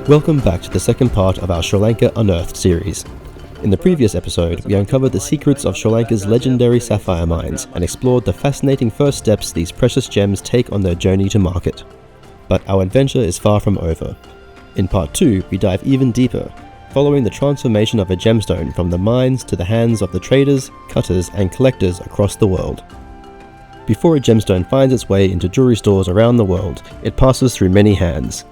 Welcome back to the second part of our Sri Lanka Unearthed series. In the previous episode, we uncovered the secrets of Sri Lanka's legendary sapphire mines and explored the fascinating first steps these precious gems take on their journey to market. But our adventure is far from over. In part 2, we dive even deeper, following the transformation of a gemstone from the mines to the hands of the traders, cutters, and collectors across the world. Before a gemstone finds its way into jewelry stores around the world, it passes through many hands.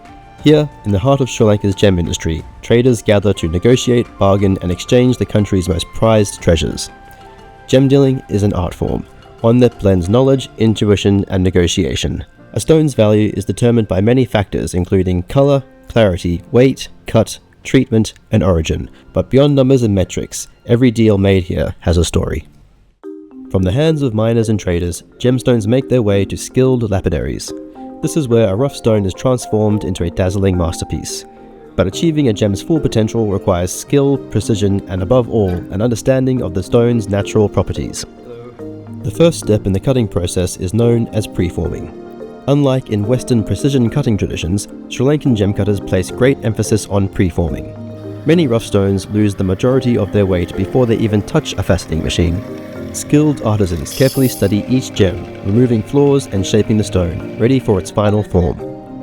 Here, in the heart of Sri Lanka's gem industry, traders gather to negotiate, bargain, and exchange the country's most prized treasures. Gem dealing is an art form, one that blends knowledge, intuition, and negotiation. A stone's value is determined by many factors including color, clarity, weight, cut, treatment, and origin, but beyond numbers and metrics, every deal made here has a story. From the hands of miners and traders, gemstones make their way to skilled lapidaries. This is where a rough stone is transformed into a dazzling masterpiece. But achieving a gem's full potential requires skill, precision, and above all, an understanding of the stone's natural properties. The first step in the cutting process is known as preforming. Unlike in Western precision cutting traditions, Sri Lankan gem cutters place great emphasis on preforming. Many rough stones lose the majority of their weight before they even touch a faceting machine. Skilled artisans carefully study each gem, removing flaws and shaping the stone, ready for its final form.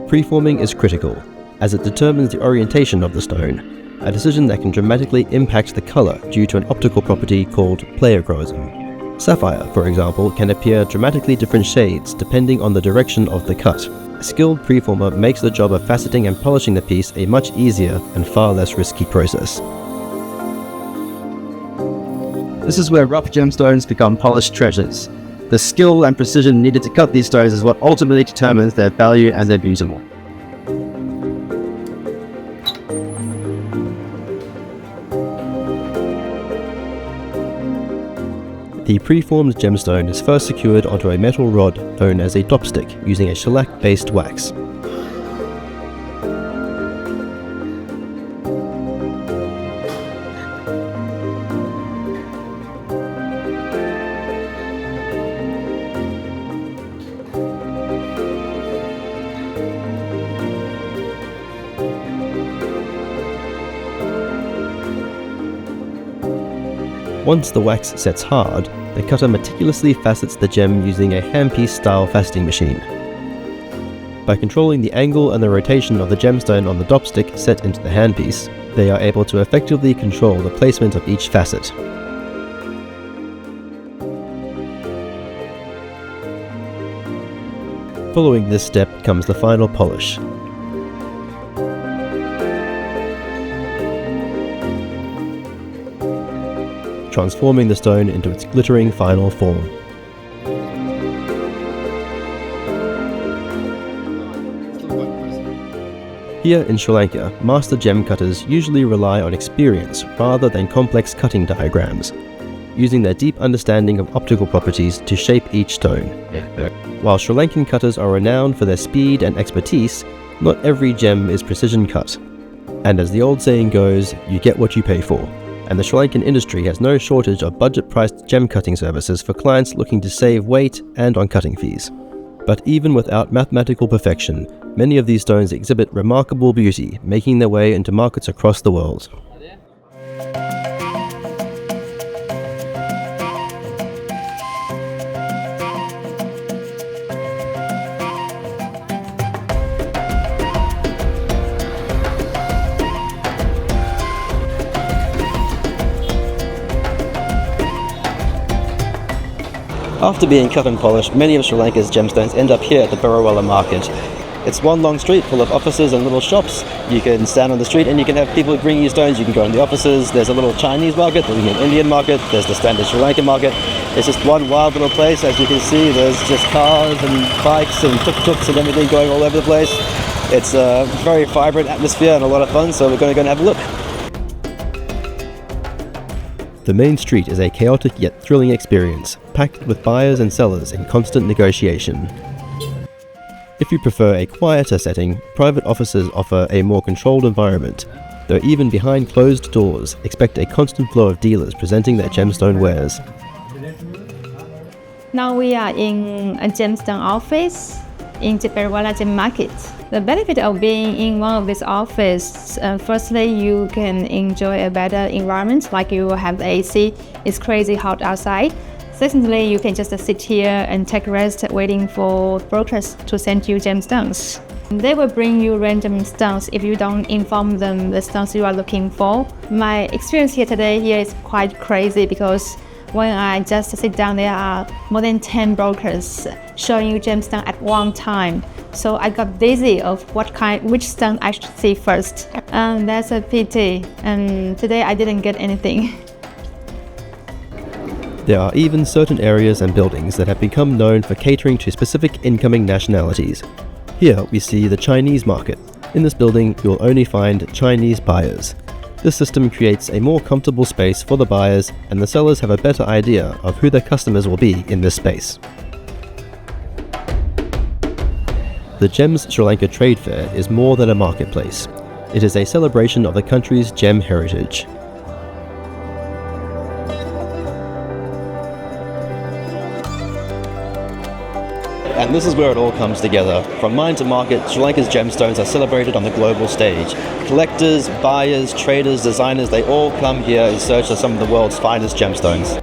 Preforming is critical, as it determines the orientation of the stone, a decision that can dramatically impact the color due to an optical property called pleochroism. Sapphire, for example, can appear dramatically different shades depending on the direction of the cut. A skilled preformer makes the job of faceting and polishing the piece a much easier and far less risky process. This is where rough gemstones become polished treasures. The skill and precision needed to cut these stones is what ultimately determines their value and their beauty. The preformed gemstone is first secured onto a metal rod known as a dopstick using a shellac-based wax. Once the wax sets hard, the cutter meticulously facets the gem using a handpiece-style faceting machine. By controlling the angle and the rotation of the gemstone on the dopstick set into the handpiece, they are able to effectively control the placement of each facet. Following this step comes the final polish. Transforming the stone into its glittering final form. Here in Sri Lanka, master gem cutters usually rely on experience rather than complex cutting diagrams, using their deep understanding of optical properties to shape each stone. While Sri Lankan cutters are renowned for their speed and expertise, not every gem is precision cut. And as the old saying goes, you get what you pay for. And the Sri Lankan industry has no shortage of budget-priced gem cutting services for clients looking to save weight and on cutting fees. But even without mathematical perfection, many of these stones exhibit remarkable beauty, making their way into markets across the world. After being cut and polished, many of Sri Lanka's gemstones end up here at the Beruwala market. It's one long street full of offices and little shops. You can stand on the street and you can have people bring you stones. You can go in the offices. There's a little Chinese market, there's an Indian market, there's the standard Sri Lankan market. It's just one wild little place. As you can see, there's just cars and bikes and tuk-tuks and everything going all over the place. It's a very vibrant atmosphere and a lot of fun, so we're going to go and have a look. The main street is a chaotic yet thrilling experience, packed with buyers and sellers in constant negotiation. If you prefer a quieter setting, private offices offer a more controlled environment, though even behind closed doors, expect a constant flow of dealers presenting their gemstone wares. Now we are in a gemstone office. in the Beruwala gem market. The benefit of being in one of these offices, firstly, you can enjoy a better environment, like you have AC, it's crazy hot outside. Secondly, you can just sit here and take rest waiting for brokers to send you gemstones. They will bring you random stones if you don't inform them the stones you are looking for. My experience here is quite crazy because when I just sit down, there are more than 10 brokers showing you gemstone at one time. So I got dizzy of which stone I should see first. And that's a pity. And today I didn't get anything. There are even certain areas and buildings that have become known for catering to specific incoming nationalities. Here we see the Chinese market. In this building, you will only find Chinese buyers. This system creates a more comfortable space for the buyers, and the sellers have a better idea of who their customers will be in this space. The GEMS Sri Lanka Trade Fair is more than a marketplace. It is a celebration of the country's gem heritage. And this is where it all comes together. From mine to market, Sri Lanka's gemstones are celebrated on the global stage. Collectors, buyers, traders, designers, they all come here in search of some of the world's finest gemstones.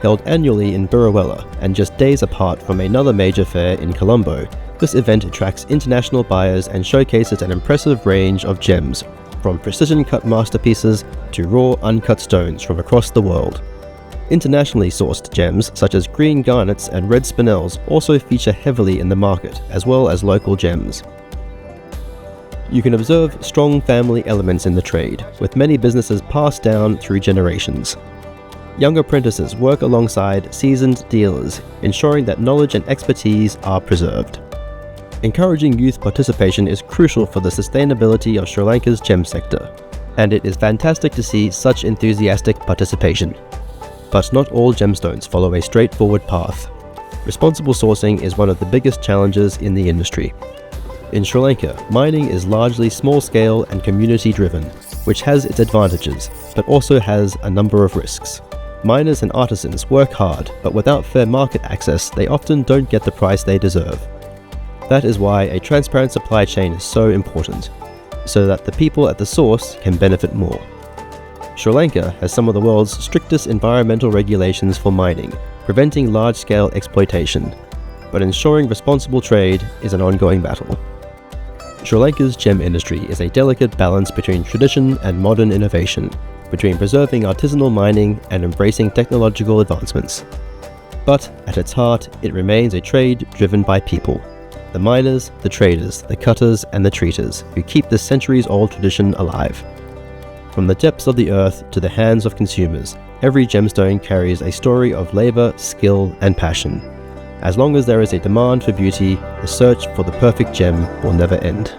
Held annually in Beruwala and just days apart from another major fair in Colombo, this event attracts international buyers and showcases an impressive range of gems, from precision-cut masterpieces to raw, uncut stones from across the world. Internationally sourced gems such as green garnets and red spinels also feature heavily in the market, as well as local gems. You can observe strong family elements in the trade, with many businesses passed down through generations. Young apprentices work alongside seasoned dealers, ensuring that knowledge and expertise are preserved. Encouraging youth participation is crucial for the sustainability of Sri Lanka's gem sector, and it is fantastic to see such enthusiastic participation. But not all gemstones follow a straightforward path. Responsible sourcing is one of the biggest challenges in the industry. In Sri Lanka, mining is largely small-scale and community-driven, which has its advantages, but also has a number of risks. Miners and artisans work hard, but without fair market access, they often don't get the price they deserve. That is why a transparent supply chain is so important, so that the people at the source can benefit more. Sri Lanka has some of the world's strictest environmental regulations for mining, preventing large-scale exploitation, but ensuring responsible trade is an ongoing battle. Sri Lanka's gem industry is a delicate balance between tradition and modern innovation, between preserving artisanal mining and embracing technological advancements. But at its heart, it remains a trade driven by people. The miners, the traders, the cutters, and the treaters who keep this centuries-old tradition alive. From the depths of the earth to the hands of consumers, every gemstone carries a story of labor, skill, and passion. As long as there is a demand for beauty, the search for the perfect gem will never end.